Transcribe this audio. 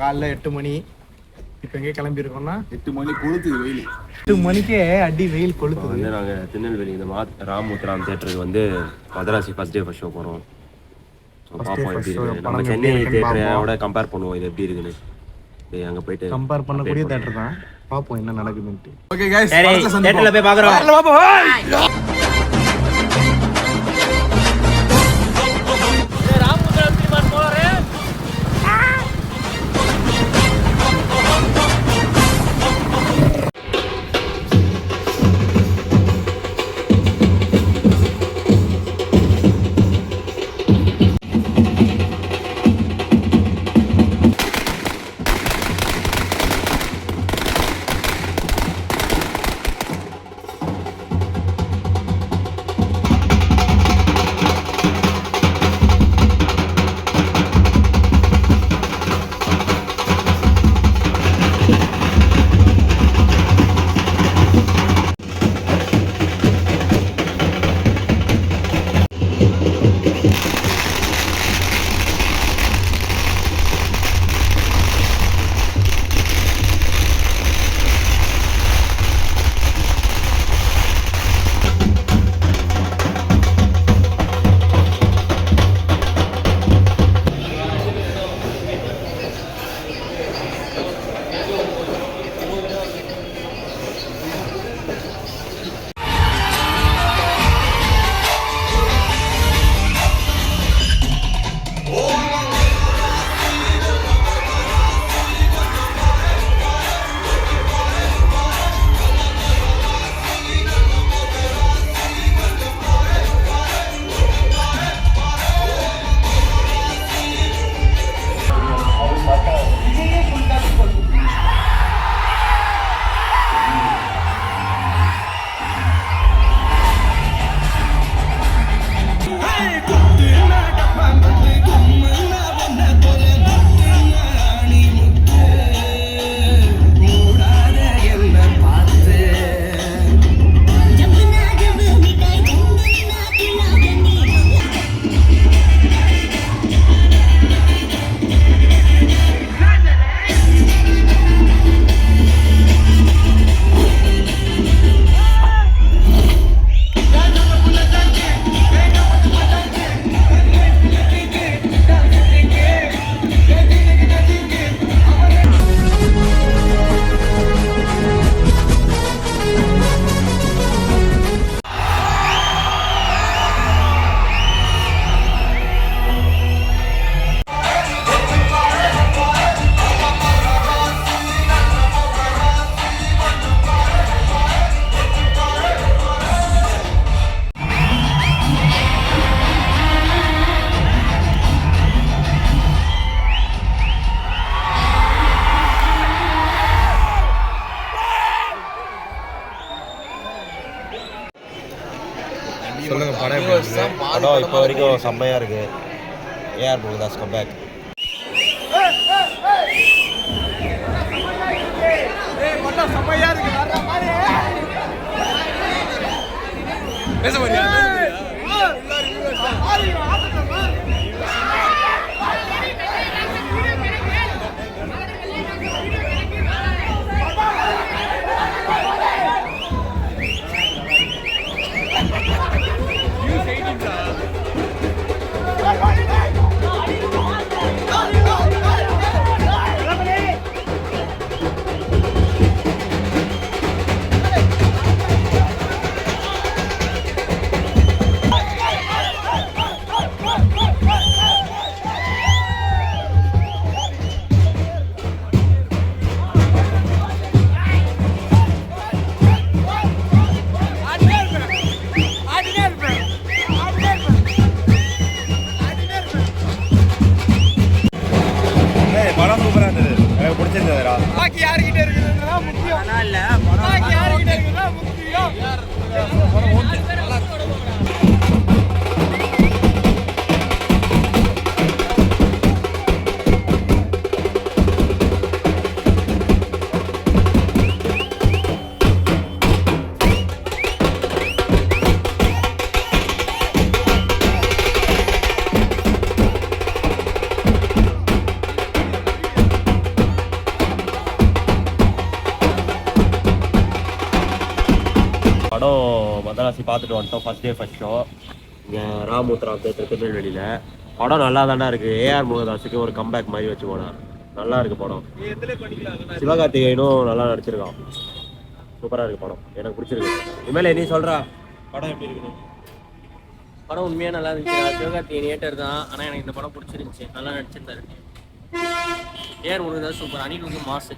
காலைல 8 மணி. இப்போ எங்கே கிளம்பியிருக்கோம்னா 8 மணி கொளுத்துது வெயில். 8 மணிக்கே அடி வெயில் கொளுத்துது. வந்து நாங்கள் திருநெல்வேலி இந்த ராமுத்ராம் தேட்டருக்கு வந்து Madrasi first day first show போகிறோம். ஸோ பார்ப்போம் எப்படி இருக்குது. நம்ம சென்னை தேட்டரோட கம்பேர் பண்ணுவோம் இது எப்படி இருக்குன்னு. அங்கே போயிட்டு கம்பேர் பண்ணக்கூடிய தேட்டர் தான். பார்ப்போம் என்ன நடக்குதுன்ட்டு. ஓகே गाइस, தேட்டரில் போய் பார்க்குறோம். சொல்லுங்க படம் படம் இப்போ வரைக்கும் செம்மையாக இருக்குது. AR Murugadoss comeback. செம்மையா இருக்கு. பேச முடியாது. படம் மதராசி பார்த்துட்டு வந்துட்டோம். ஃபர்ஸ்ட் டே ஃபர்ஸ்ட் ஷோ இங்கே ராமுத்ராம் தேட்டர் திருநெல்வேலியில். படம் நல்லா தானே இருக்குது. ஏஆர் முருகதாஸுக்கு ஒரு கம்பேக் மாதிரி வச்சு போனேன். நல்லா இருக்கு படம். சிவகார்த்திகேயனும் நல்லா நடிச்சிருக்கான். சூப்பராக இருக்குது படம். எனக்கு பிடிச்சிருக்கு. இனிமேல் நீ சொல்கிறா படம் எப்படி இருக்குது? படம் உண்மையாக நல்லா இருந்துச்சு. சிவகார்த்திகேயன் ஏட்டர் தான், ஆனால் எனக்கு இந்த படம் பிடிச்சிருந்துச்சு. நல்லா நடிச்சிருந்தாரு. A R Murugadoss super. அனில் வந்து மாசு.